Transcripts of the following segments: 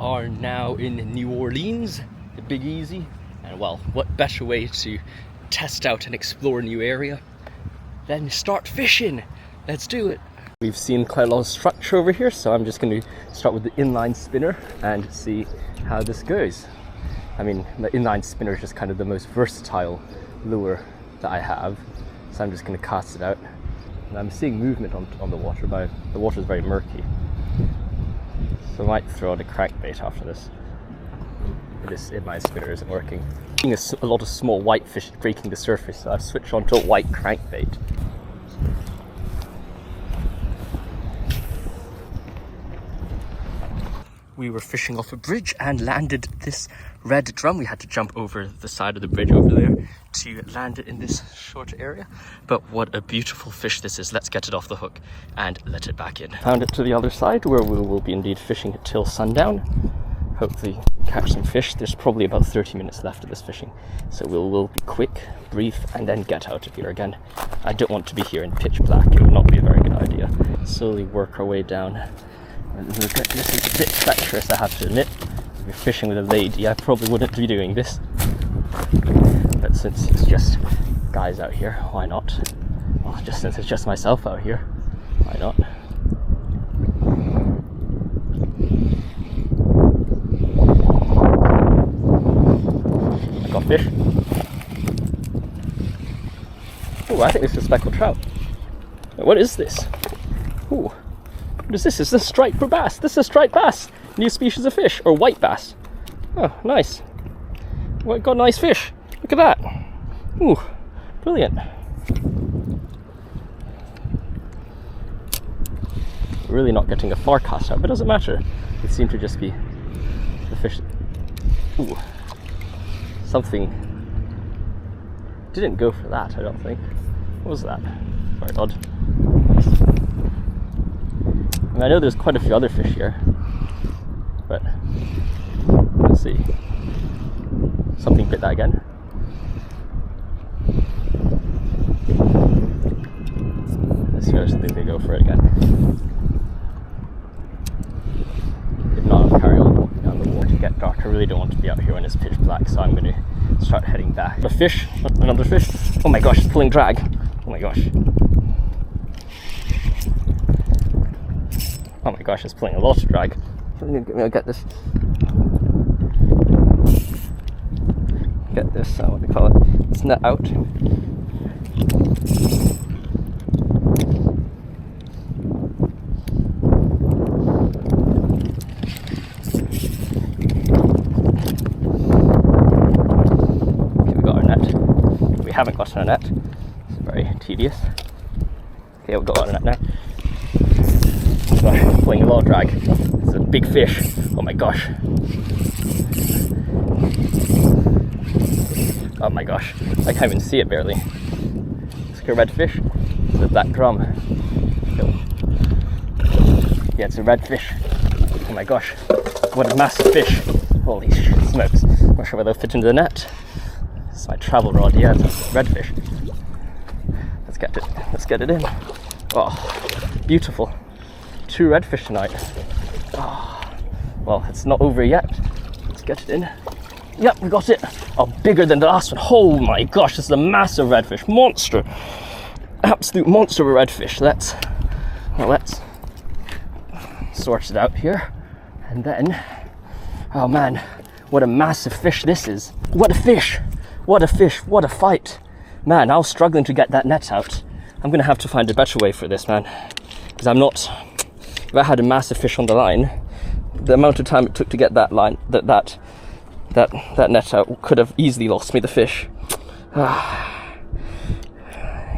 are now in New Orleans, the Big Easy, and well, what better way to test out and explore a new area than start fishing? Let's do it. We've seen quite a lot of structure over here, so I'm just going to start with the inline spinner and see how this goes. I mean, the inline spinner is just kind of the most versatile lure that I have, so I'm just going to cast it out. And I'm seeing movement on the water, but the water is very murky. So I might throw out a crankbait after this. This inline spinner isn't working. I'm seeing a lot of small white fish breaking the surface, so I've switched on to a white crankbait. We were fishing off a bridge and landed this red drum. We had to jump over the side of the bridge over there to land it in this short area. But what a beautiful fish this is. Let's get it off the hook and let it back in. Found it to the other side where we will be indeed fishing it till sundown. Hopefully catch some fish. There's probably about 30 minutes left of this fishing. So we'll be quick, brief, and then get out of here again. I don't want to be here in pitch black. It would not be a very good idea. Slowly work our way down. This is a bit treacherous, I have to admit. If you're fishing with a lady, I probably wouldn't be doing this. But since it's just guys out here, why not? Well, just since it's just myself out here, why not? I got fish. Oh, I think this is speckled trout. What is this? Ooh. What is this? Is this striped bass? This is striped bass. New species of fish, or white bass. Oh, nice. Well, got a nice fish. Look at that. Ooh, brilliant. Really not getting a far cast out, but it doesn't matter. It seemed to just be the fish. Ooh, something didn't go for that, I don't think. What was that? Very odd. I know there's quite a few other fish here, but let's see. Something bit that again. Let's see if something they go for it again. If not, I'll carry on walking down the water to get dark. I really don't want to be out here when it's pitch black, so I'm going to start heading back. A fish, another fish. Oh my gosh, it's pulling drag. Oh my gosh. Oh my gosh, it's pulling a lot of drag. I'll get this. Get this, what do you call it? It's net out. Okay, we got our net. We haven't got our net. It's very tedious. Okay, we've got our net now. Gosh, pulling a lot of drag. It's a big fish. Oh my gosh. Oh my gosh. I can't even see it barely. It's like a red fish. It's a black drum. Yeah, it's a red fish. Oh my gosh. What a massive fish. Holy smokes. I'm not sure whether they'll fit into the net. It's my travel rod. Yeah, it's a red fish. Let's get it in. Oh, beautiful. 2 redfish tonight. Oh, well, it's not over yet. Let's get it in. Yep, we got it. Oh, bigger than the last one. Oh my gosh, this is a massive redfish. Monster. Absolute monster of a redfish. Let's sort it out here. And then, oh man, what a massive fish this is. What a fish. What a fish. What a fight. Man, I was struggling to get that net out. I'm going to have to find a better way for this, man. Because I'm not... If I had a massive fish on the line, the amount of time it took to get that line, that net out, could have easily lost me the fish.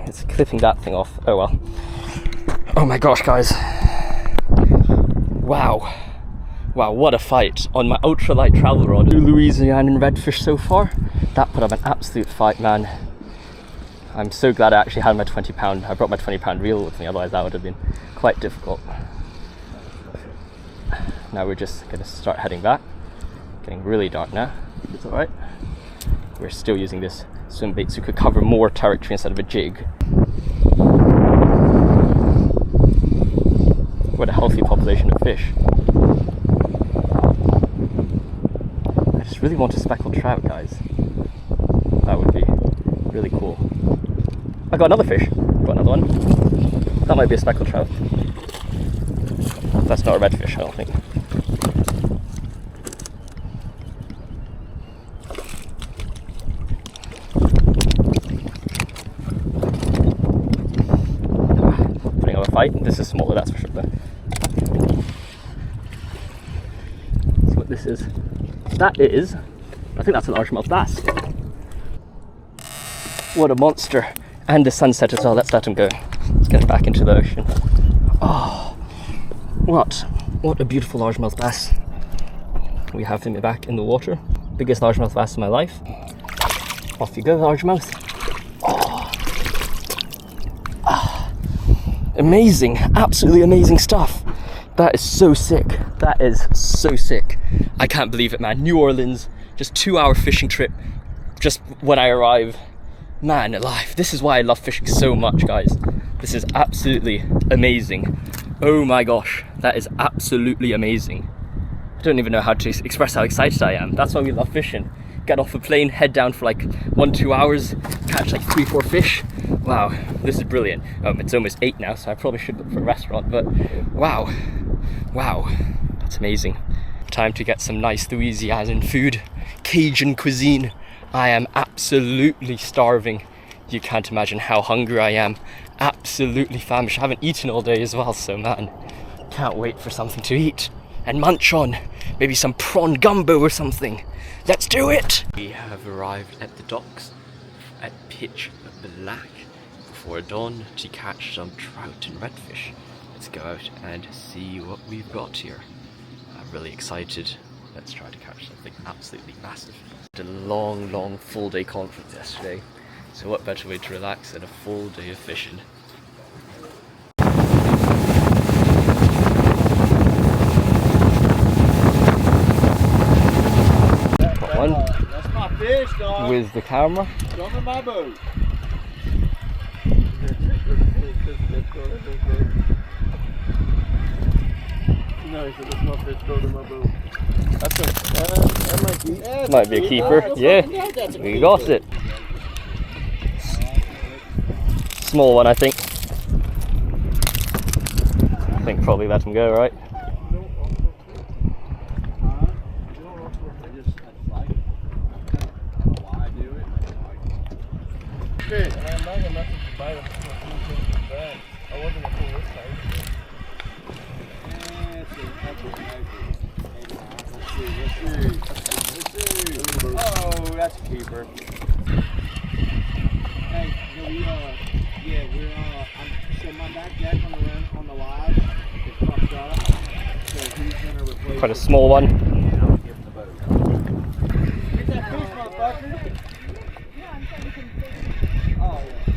It's clipping that thing off. Oh well. Oh my gosh, guys. Wow, what a fight on my ultralight travel rod. 2 Louisiana redfish so far. That put up an absolute fight, man. I'm so glad I actually had my 20-pound. I brought my 20-pound reel with me, otherwise that would have been quite difficult. Now we're just going to start heading back. Getting really dark now. It's alright. We're still using this swim bait so we could cover more territory instead of a jig. What a healthy population of fish. really want a speckled trout, guys. That would be really cool. I got another fish. Got another one. That might be a speckled trout. That's not a redfish, I don't think. Putting up a fight. This is smaller, that's for sure. That's what this is. That is, I think that's a largemouth bass. What a monster. And the sunset as well. Let's let him go. Let's get him back into the ocean. Oh, what a beautiful largemouth bass. We have him back in the water. Biggest largemouth bass in my life. Off you go, largemouth. Amazing, absolutely amazing stuff. That is so sick. That is so sick. I can't believe it, man. New Orleans, just 2-hour fishing trip. Just when I arrive. Man alive, this is why I love fishing so much, guys. This is absolutely amazing. Oh my gosh, that is absolutely amazing. I don't even know how to express how excited I am. That's why we love fishing. Get off a plane, head down for like 1-2 hours, catch like 3-4 fish. Wow, this is brilliant. It's almost 8 now, so I probably should look for a restaurant, but wow, that's amazing. Time to get some nice Louisianan food, Cajun cuisine. I am absolutely starving. You can't imagine how hungry I am. Absolutely famished. I haven't eaten all day as well, so man, can't wait for something to eat and munch on. Maybe some prawn gumbo or something. Let's do it! We have arrived at the docks at pitch black before dawn to catch some trout and redfish. Let's go out and see what we've got here. I'm really excited. Let's try to catch something absolutely massive. A long full day conference yesterday, so what better way to relax than a full day of fishing. Got one. That's my fish, dog. With the camera. Come in my boat. No, he said, that's my fish, go to my boat. That might be. Yeah, might be a keeper. Yeah, we got it. Small one, I think. I think probably let him go, right? I wasn't gonna pull this side. Oh, that's a keeper. Hey, no, so my back deck on the live is fucked up. So he's gonna replace. Quite a small one. Get that fish, motherfucker. Yeah, I'm saying you can fish. Oh, yeah.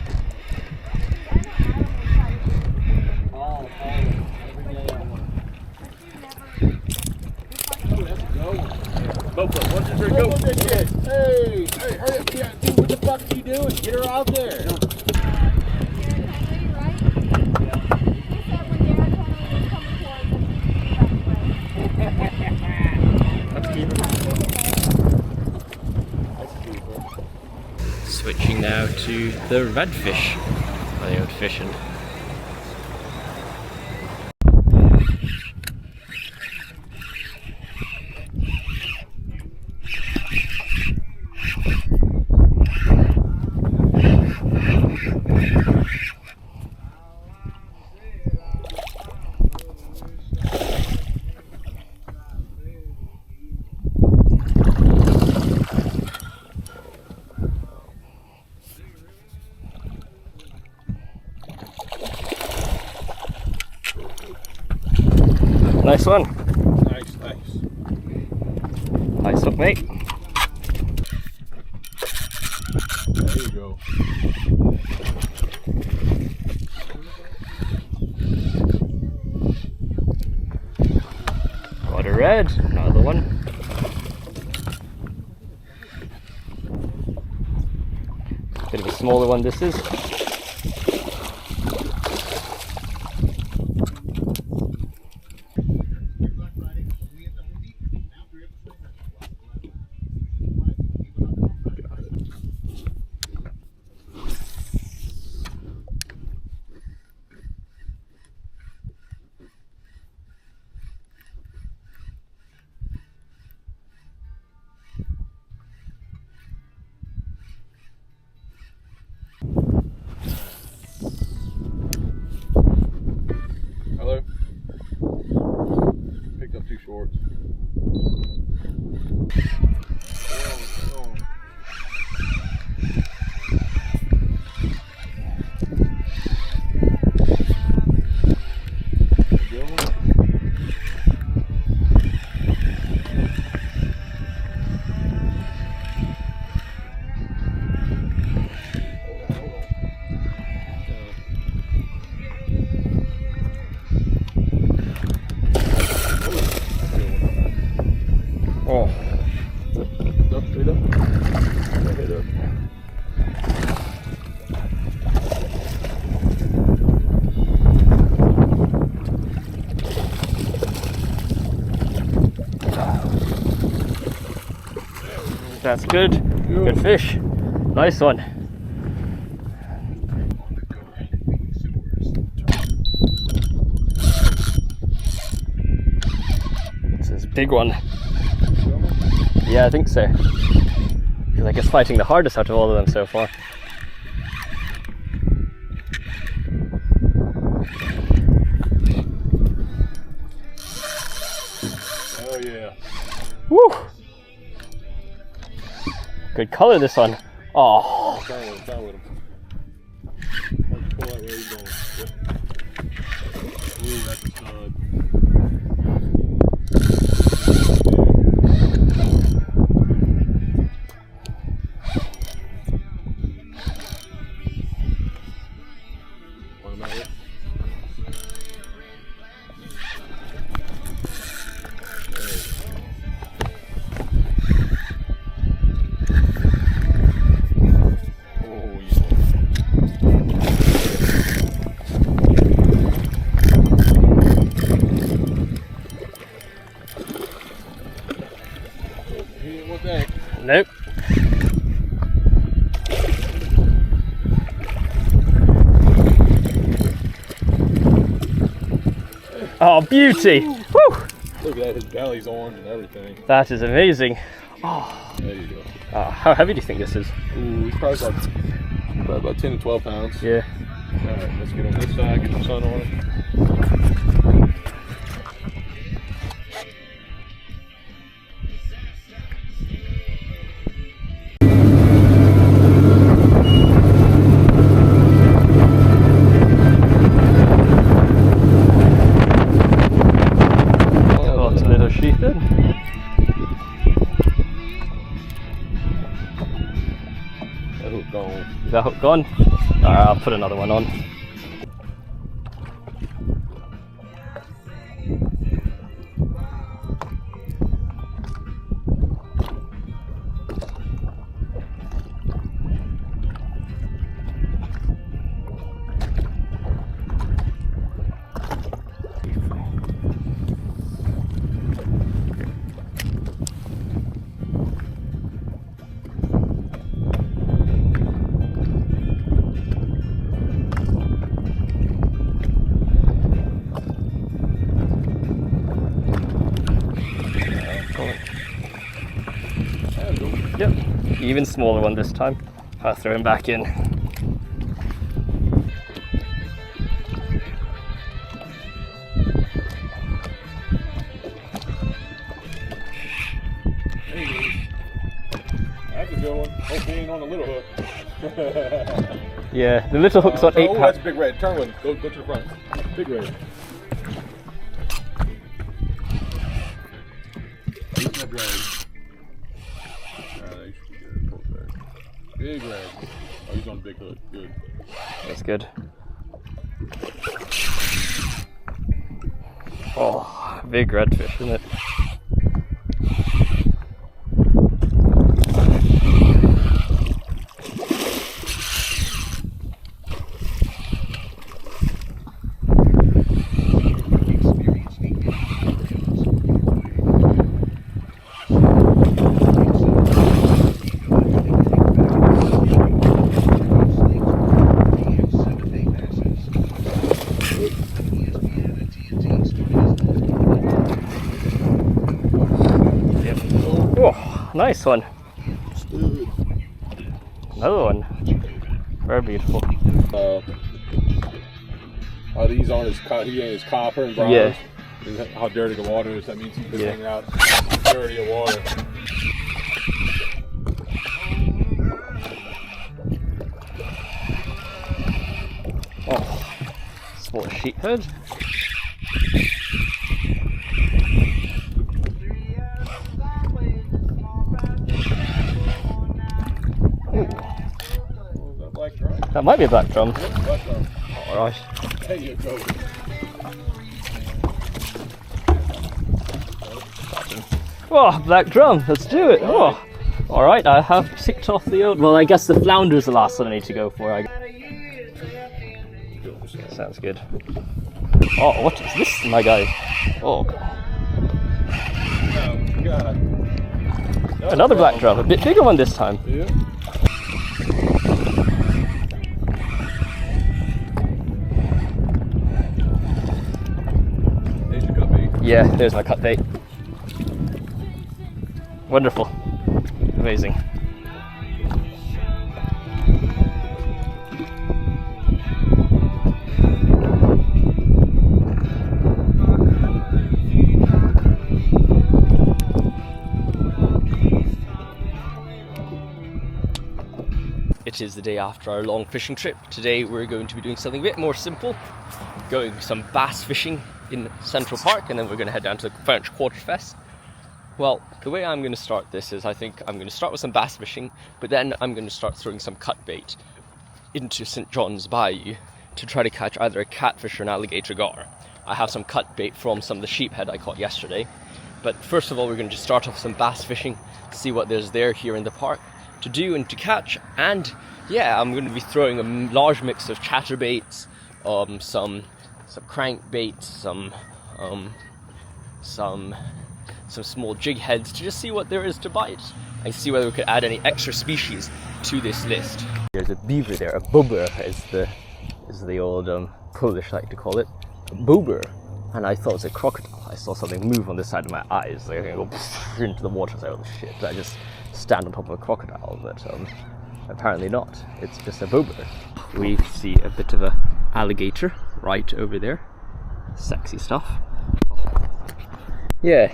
Every day I want. Oh, that's a go one. Go for it. 1, 2, 3, Go with this shit. Hey, hurry up. Yeah, dude, what the fuck are you doing? Get her out there. Switching now to the redfish. Where they out fishing. Nice one. Nice. Nice hook, mate. There you go. Got a red. Another one. Bit of a smaller one this is. Oh. Up, straight up. Head up. That's good. Good fish. Nice one. This is a big one. Yeah, I think so. I feel like it's fighting the hardest out of all of them so far. Oh yeah. Woo! Good color, this one. Oh. Turn with him. Pull that way he's going. Yep. Ooh, that's a stud. Want him out here? Nope. Oh, beauty! Woo! Look at that, his belly's orange and everything. That is amazing. Oh. There you go. How heavy do you think this is? Ooh, it's probably about 10 to 12 pounds. Yeah. Alright, let's get on this side, get the sun on it. Is that hook gone? Alright, I'll put another one on. Yep, even smaller one this time. I'll throw him back in. That's a good one. Hope he ain't on the little hook. Yeah, the little hook's on 8 pounds. Oh, that's a big red. Turn with him. Go to the front. Big red. He's not dragging. Big red. Oh, he's on a big hook. Good. That's good. Oh, big redfish, isn't it? Nice one. Another one. Very beautiful. These aren't his copper and bronze. Yeah. How dirty the water is. That means he's been hanging out dirty of water. Oh, small sheephead. That might be a black drum. Yep, black drum. Alright. There you go. Oh, black drum, let's do it. Oh, all right, I have ticked off the old. Well, I guess the flounder's the last one I need to go for. Sounds good. Oh, what is this, my guy? Oh, God. another black drum, a bit bigger one this time. Yeah. There's your cut bait. Yeah, there's my cut bait. Wonderful. Amazing. It is the day after our long fishing trip. Today we're going to be doing something a bit more simple. Going some bass fishing in Central Park, and then we're going to head down to the French Quarterfest. Well, the way I'm going to start this is I think I'm going to start with some bass fishing, but then I'm going to start throwing some cut bait into St. John's Bayou to try to catch either a catfish or an alligator gar. I have some cut bait from some of the sheephead I caught yesterday. But first of all, we're going to just start off some bass fishing, see what there's there here in the park to do and to catch. And yeah, I'm going to be throwing a large mix of chatterbaits, some crankbaits, some small jig heads to just see what there is to bite and see whether we could add any extra species to this list. There's a beaver there, a bobber is the old Polish like to call it, a bobber, and I thought it was a crocodile. I saw something move on the side of my eyes, like I go into the water. I was like, oh shit, did I just stand on top of a crocodile? But apparently not. It's just a bobber. We see a bit of a alligator right over there. Sexy stuff. Yeah,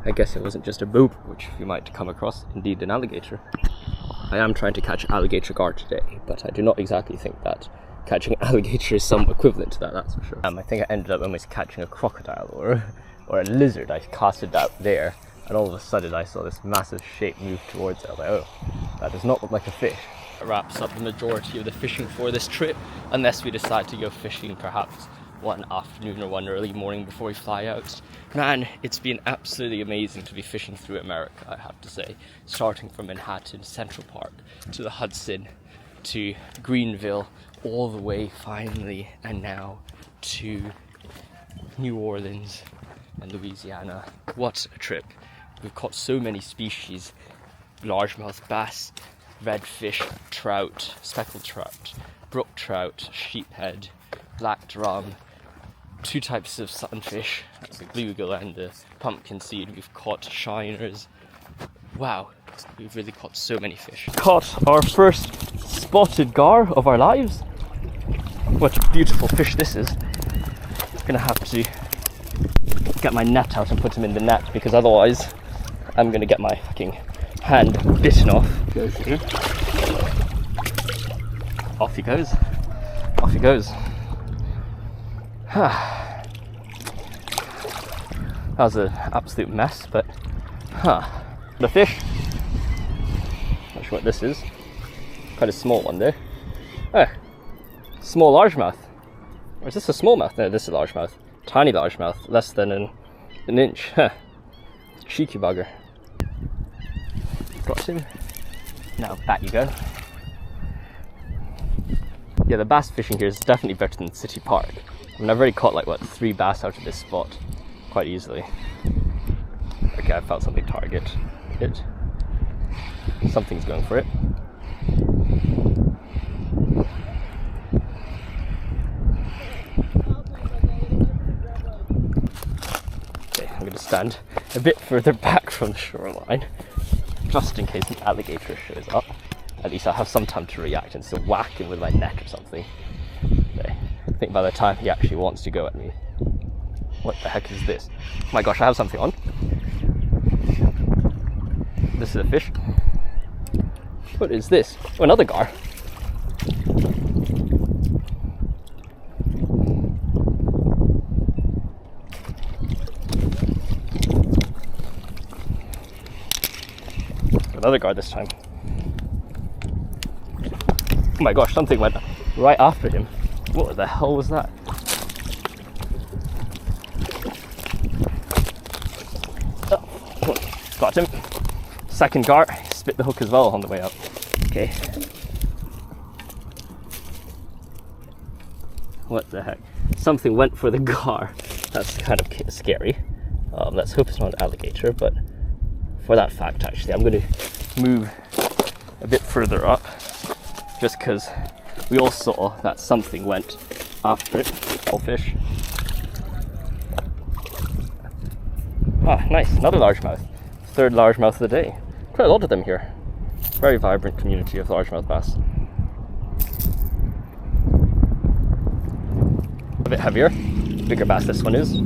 I guess it wasn't just a bobber, which you might come across, indeed an alligator. I am trying to catch alligator gar today, but I do not exactly think that catching an alligator is some equivalent to that, that's for sure. I think I ended up almost catching a crocodile or a lizard. I cast it out there, and all of a sudden I saw this massive shape move towards it. I was like, oh, that does not look like a fish. That wraps up the majority of the fishing for this trip, unless we decide to go fishing perhaps one afternoon or one early morning before we fly out. Man, it's been absolutely amazing to be fishing through America, I have to say. Starting from Manhattan, Central Park, to the Hudson, to Greenville, all the way finally, and now to New Orleans and Louisiana. What a trip. We've caught so many species: largemouth bass, redfish, trout, speckled trout, brook trout, sheephead, black drum, two types of sunfish, that's the bluegill and the pumpkin seed. We've caught shiners. Wow, we've really caught so many fish. Caught our first spotted gar of our lives. What a beautiful fish this is. Gonna have to get my net out and put him in the net, because otherwise I'm gonna get my fucking hand bitten off. Goes here. Off he goes. Off he goes. That was an absolute mess, but the fish. Not sure what this is. Quite a small one there. Oh, small largemouth. Or is this a smallmouth? No, this is a largemouth. Tiny largemouth, less than an inch. Cheeky bugger. Got him. Now back you go. Yeah, the bass fishing here is definitely better than City Park. I mean, I've already caught like, what, 3 bass out of this spot quite easily. Okay, I felt something target it. Something's going for it. Okay, I'm going to stand a bit further back from the shoreline, just in case an alligator shows up. At least I have some time to react and still whack him with my net or something. Okay. I think by the time he actually wants to go at me. What the heck is this? Oh my gosh, I have something on. This is a fish. What is this? Oh, another gar. Another gar this time. Oh my gosh, something went right after him. What the hell was that? Oh, Got him. Second gar, spit the hook as well on the way up. Okay. What the heck? Something went for the gar. That's kind of scary. Let's hope it's not an alligator, but for that fact, actually, I'm going to move a bit further up just because we all saw that something went after it. All fish. Ah, nice. Another largemouth. Third largemouth of the day. Quite a lot of them here. Very vibrant community of largemouth bass. A bit heavier. Bigger bass this one is.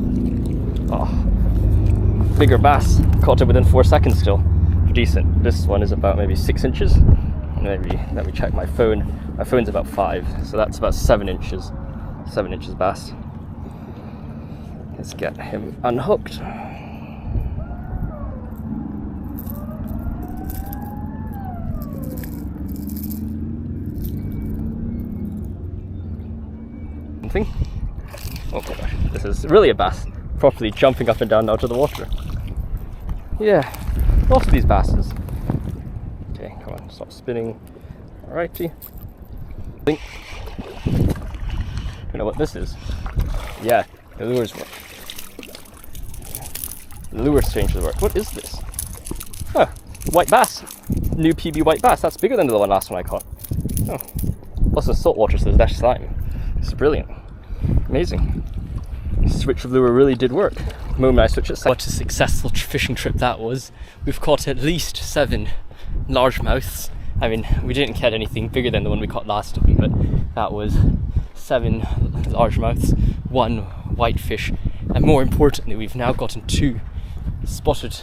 Oh, bigger bass. Caught it within 4 seconds still. Decent. This one is about maybe 6 inches. Maybe, let me check my phone. My phone's about 5, so that's about 7 inches. 7 inches bass. Let's get him unhooked. Something. Oh my gosh, this is really a bass. Properly jumping up and down out of the water. Yeah, lots of these basses. Okay, come on, stop spinning. Alrighty. You know what this is? Yeah, the lures work. The lures change the work. What is this? Oh, white bass. New PB white bass. That's bigger than the last one I caught. Oh, plus the salt water, so there's less slime. This is brilliant. Amazing. Switch of lure really did work. The moment I switch it. What a successful fishing trip that was. We've caught at least 7 largemouths. I mean, we didn't catch anything bigger than the one we caught last time, but that was 7 largemouths, 1 whitefish, and more importantly, we've now gotten 2 spotted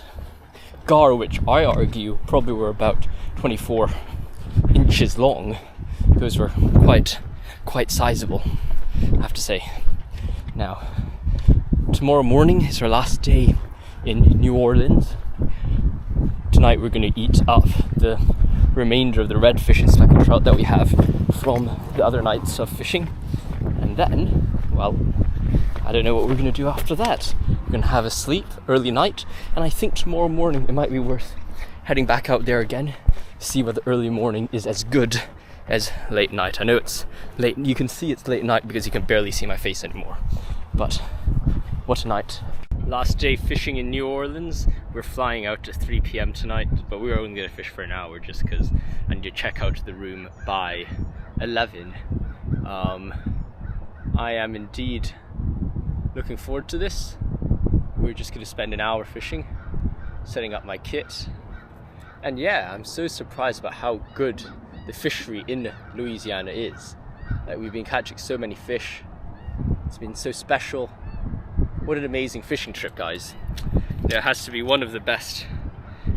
gar, which I argue probably were about 24 inches long. Those were quite sizable, I have to say. Now, tomorrow morning is our last day in New Orleans. Tonight we're going to eat up the remainder of the redfish and speckled trout that we have from the other nights of fishing. And then, well, I don't know what we're going to do after that. We're going to have a sleep, early night, and I think tomorrow morning it might be worth heading back out there again, see whether early morning is as good as late night. I know it's late, you can see it's late night because you can barely see my face anymore. But what a night. Last day fishing in New Orleans. We're flying out at 3 p.m. tonight, but we're only going to fish for an hour just because I need to check out the room by 11. I am indeed looking forward to this. We're just going to spend an hour fishing, setting up my kit. And yeah, I'm so surprised about how good the fishery in Louisiana is. Like, we've been catching so many fish. It's been so special. What an amazing fishing trip, guys. It has to be one of the best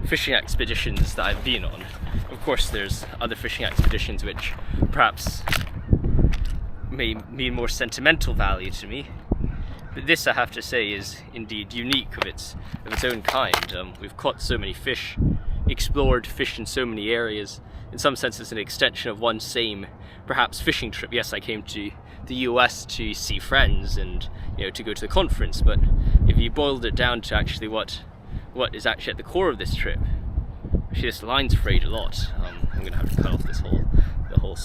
fishing expeditions that I've been on. Of course, there's other fishing expeditions which perhaps may mean more sentimental value to me. But this, I have to say, is indeed unique of its own kind. We've caught so many fish, explored, fished in so many areas. In some sense, it's an extension of one same, perhaps, fishing trip. Yes, I came to the US to see friends and, you know, to go to the conference, but if you boiled it down to actually what is actually at the core of this trip, actually this line's frayed a lot. I'm going to have to cut off the whole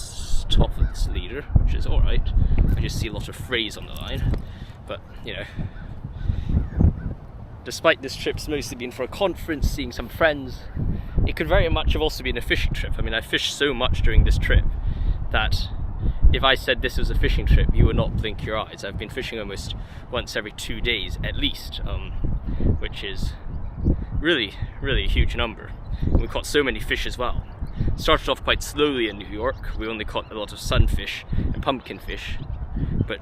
top of this leader, which is alright. I just see a lot of frays on the line, but, you know, despite this trip's mostly been for a conference, seeing some friends, it could very much have also been a fishing trip. I mean, I fished so much during this trip that if I said this was a fishing trip, you would not blink your eyes. I've been fishing almost once every 2 days at least, which is really, really a huge number. And we caught so many fish as well. Started off quite slowly in New York. We only caught a lot of sunfish and pumpkin fish, but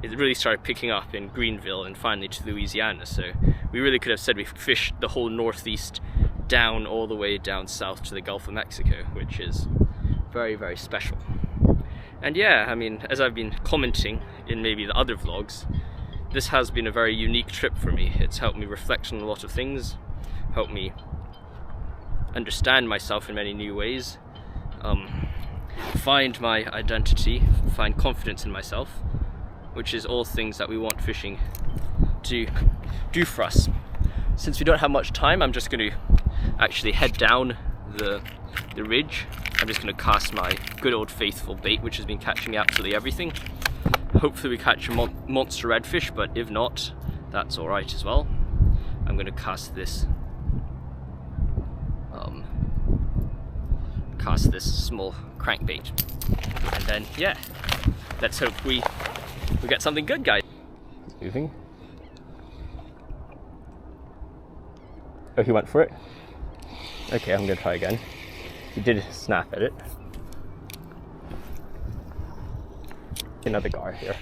it really started picking up in Greenville and finally to Louisiana. So we really could have said we fished the whole Northeast down all the way down south to the Gulf of Mexico, which is very, very special. And yeah, I mean, as I've been commenting in maybe the other vlogs, this has been a very unique trip for me. It's helped me reflect on a lot of things, helped me understand myself in many new ways, find my identity, find confidence in myself, which is all things that we want fishing to do for us. Since we don't have much time, I'm just going to actually head down the ridge. I'm just going to cast my good old faithful bait, which has been catching me absolutely everything. Hopefully we catch a monster redfish, but if not, that's alright as well. I'm going to cast this small crankbait, and then yeah, let's hope we get something good, guys. He's moving. Oh, he went for it. Okay, I'm gonna try again. He did snap at it. Another gar here.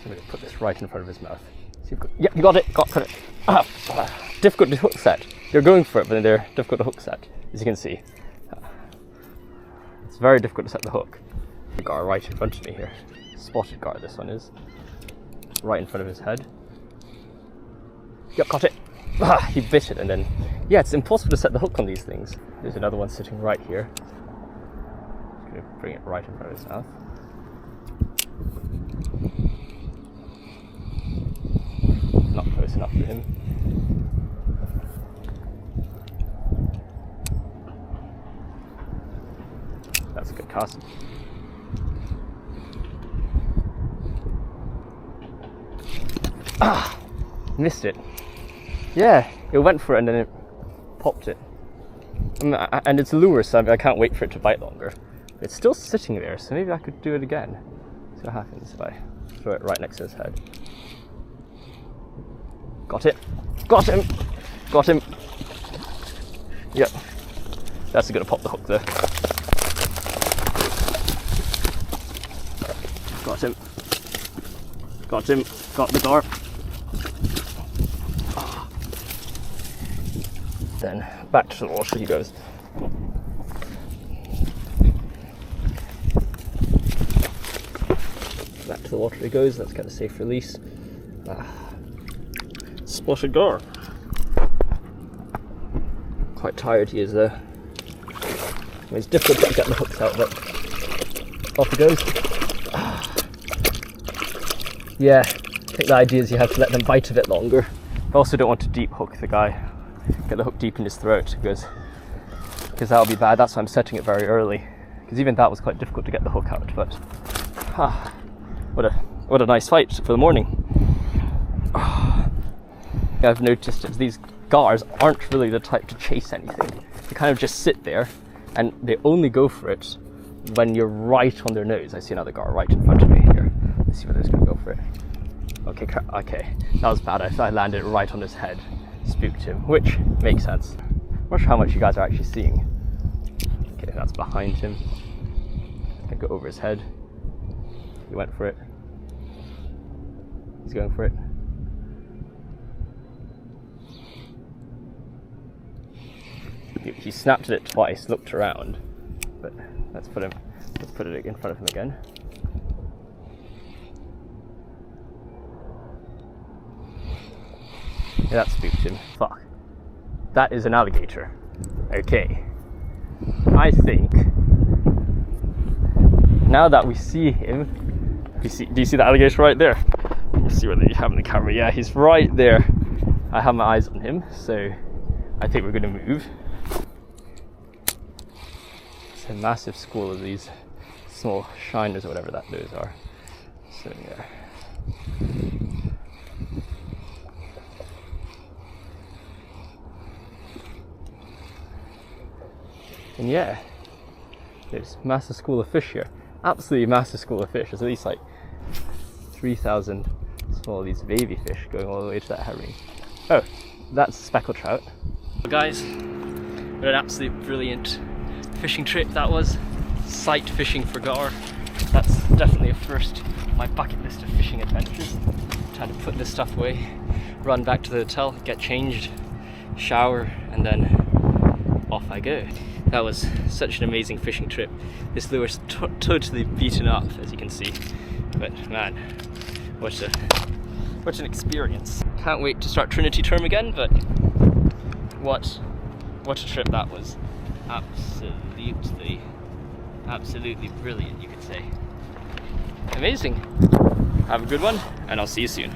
I'm gonna put this right in front of his mouth. See if yeah, you got it. Got it. Difficult to hook set. They're going for it, but they're difficult to hook set, as you can see. It's very difficult to set the hook. The gar right in front of me here. Spotted gar, this one is. Right in front of his head. Yep, caught it. He bit it, and then yeah, it's impossible to set the hook on these things. There's another one sitting right here. Just gonna bring it right in front of his mouth. Not close enough for him. That's a good cast. Missed it. Yeah, it went for it and then it popped it. And it's a lure, so I can't wait for it to bite longer. It's still sitting there, so maybe I could do it again. See what happens if I throw it right next to his head. Got it. Got him. Got him. Yep. That's gonna pop the hook there. Got him. Got him. Got the gar. Then back to the water he goes. Back to the water he goes. Let's get a safe release. Spotted gar. Quite tired he is there. I mean, it's difficult to get the hooks out, but off he goes. Yeah, I think the idea is you have to let them bite a bit longer. I also don't want to deep hook the guy. Get the hook deep in his throat, because that'll be bad. That's why I'm setting it very early, because even that was quite difficult to get the hook out. But what a nice fight for the morning. I've noticed is these gars aren't really the type to chase anything. They kind of just sit there, and they only go for it when you're right on their nose. I see another gar right in front of me here. Let's see whether it's going to go for it. Okay, that was bad. I landed it right on his head. Spooked him, which makes sense. I'm not sure how much you guys are actually seeing. Okay, that's behind him. I go over his head. He went for it. He's going for it. He snapped at it twice, looked around, but let's put it in front of him again. Yeah, that spooked him. Fuck. That is an alligator. Okay. I think now that we see him, do you see the alligator right there? Let me see whether you have in the camera. Yeah, he's right there. I have my eyes on him, so I think we're going to move. It's a massive school of these small shiners or whatever those are. So yeah. And yeah, there's massive school of fish here. Absolutely massive school of fish. There's at least like 3,000 small of these baby fish going all the way to that herring. Oh, that's speckled trout. Well, guys, what an absolute brilliant fishing trip that was. Sight fishing for gar. That's definitely a first on my bucket list of fishing adventures. Time to put this stuff away, run back to the hotel, get changed, shower, and then off I go. That was such an amazing fishing trip. This lure's totally beaten up, as you can see. But man, what an experience. Can't wait to start Trinity term again, but what a trip that was. Absolutely brilliant, you could say. Amazing. Have a good one, and I'll see you soon.